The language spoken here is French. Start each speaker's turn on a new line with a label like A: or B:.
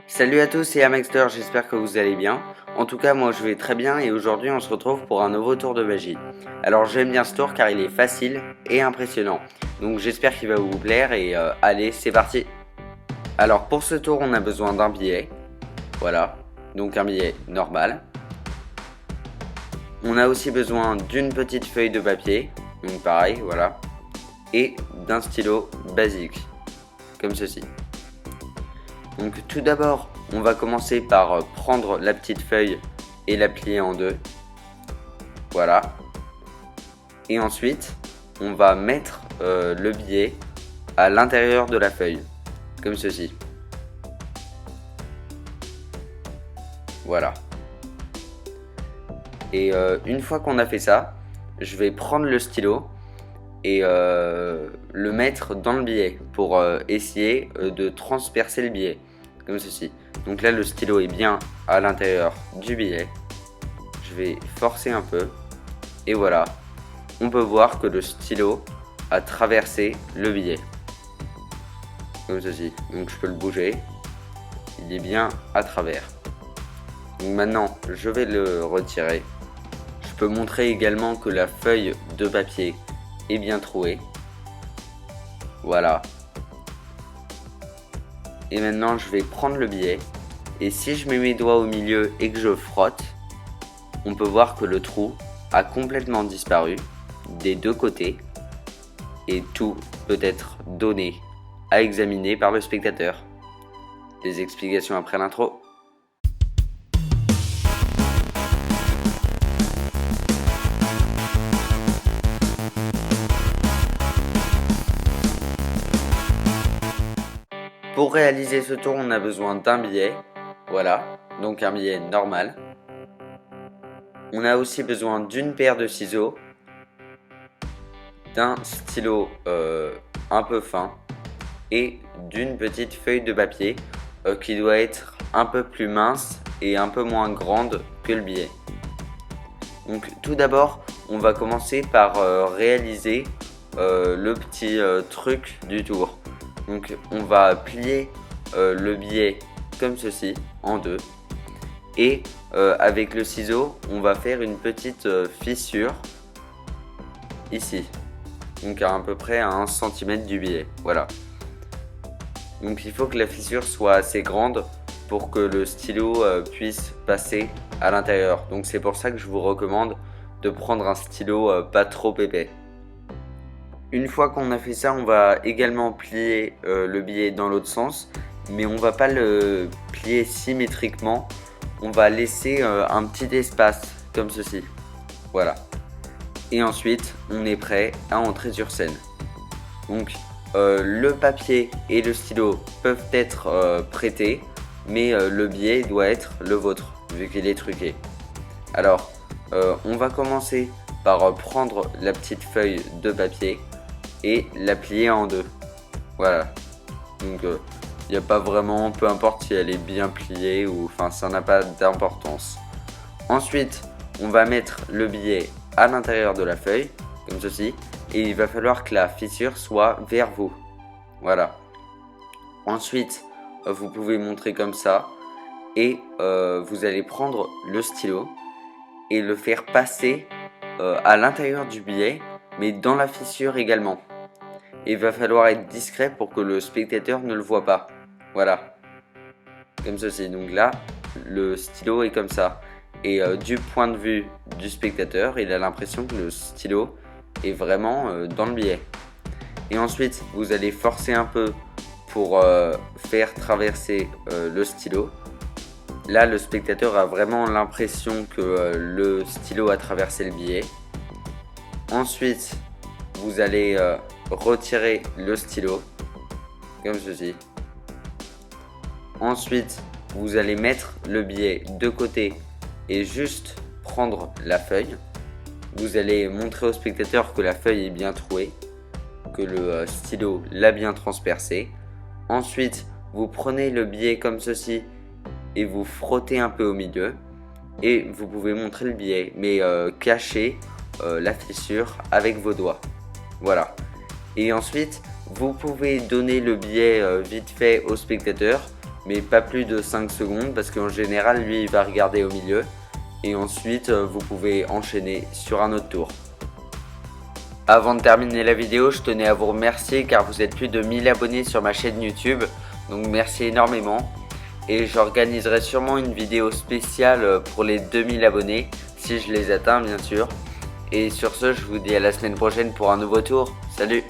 A: Salut à tous, c'est Amexter, j'espère que vous allez bien. En tout cas, moi je vais très bien et aujourd'hui on se retrouve pour un nouveau tour de magie. Alors j'aime bien ce tour car il est facile et impressionnant. Donc j'espère qu'il va vous plaire et allez, c'est parti. Alors pour ce tour, on a besoin d'un billet. Voilà, donc un billet normal. On a aussi besoin d'une petite feuille de papier, donc pareil, voilà. Et d'un stylo basique, comme ceci. Donc tout d'abord, on va commencer par prendre la petite feuille et la plier en deux. Voilà. Et ensuite, on va mettre le billet à l'intérieur de la feuille, comme ceci. Voilà. Et une fois qu'on a fait ça, je vais prendre le stylo et le mettre dans le billet pour essayer de transpercer le billet, comme ceci. Donc là, le stylo est bien à l'intérieur du billet. Je vais forcer un peu et voilà. On peut voir que le stylo a traversé le billet, comme ceci. Donc je peux le bouger. Il est bien à travers. Donc maintenant, je vais le retirer. Je peux montrer également que la feuille de papier est bien trouée. Voilà. Et maintenant, je vais prendre le billet. Et si je mets mes doigts au milieu et que je frotte, on peut voir que le trou a complètement disparu des deux côtés. Et tout peut être donné à examiner par le spectateur. Des explications après l'intro. Pour réaliser ce tour, on a besoin d'un billet. Voilà, donc un billet normal. On a aussi besoin d'une paire de ciseaux, d'un stylo un peu fin et d'une petite feuille de papier qui doit être un peu plus mince et un peu moins grande que le billet. Donc tout d'abord, on va commencer par réaliser le petit truc du tour. Donc on va plier le billet comme ceci en deux et avec le ciseau on va faire une petite fissure ici, donc à peu près à 1 cm du billet. Voilà, donc il faut que la fissure soit assez grande pour que le stylo puisse passer à l'intérieur. Donc c'est pour ça que je vous recommande de prendre un stylo pas trop épais. Une fois qu'on a fait ça, on va également plier le billet dans l'autre sens, mais on va pas le plier symétriquement, on va laisser un petit espace comme ceci. Voilà. Et ensuite, on est prêt à entrer sur scène. Donc, le papier et le stylo peuvent être prêtés, mais le billet doit être le vôtre, vu qu'il est truqué. Alors, on va commencer par prendre la petite feuille de papier et la plier en deux. Voilà. Donc il n'y a pas vraiment, peu importe si elle est bien pliée ou enfin ça n'a pas d'importance. Ensuite, on va mettre le billet à l'intérieur de la feuille, comme ceci, et il va falloir que la fissure soit vers vous. Voilà. Ensuite, vous pouvez montrer comme ça et vous allez prendre le stylo et le faire passer à l'intérieur du billet, mais dans la fissure également. Il va falloir être discret pour que le spectateur ne le voit pas. Voilà, comme ceci. Donc là, le stylo est comme ça. Et du point de vue du spectateur, il a l'impression que le stylo est vraiment dans le billet. Et ensuite, vous allez forcer un peu pour faire traverser le stylo. Là, le spectateur a vraiment l'impression que le stylo a traversé le billet. Ensuite, vous allez retirer le stylo, comme ceci. Ensuite, vous allez mettre le billet de côté et juste prendre la feuille. Vous allez montrer au spectateur que la feuille est bien trouée, que le stylo l'a bien transpercé. Ensuite, vous prenez le billet comme ceci et vous frottez un peu au milieu. Et vous pouvez montrer le billet, mais cacher la fissure avec vos doigts. Voilà. Et ensuite, vous pouvez donner le billet vite fait au spectateur mais pas plus de 5 secondes parce qu'en général lui il va regarder au milieu et ensuite vous pouvez enchaîner sur un autre tour. Avant de terminer la vidéo, je tenais à vous remercier car vous êtes plus de 1000 abonnés sur ma chaîne YouTube, donc merci énormément. Et j'organiserai sûrement une vidéo spéciale pour les 2000 abonnés, si je les atteins bien sûr. Et sur ce, je vous dis à la semaine prochaine pour un nouveau tour. Salut!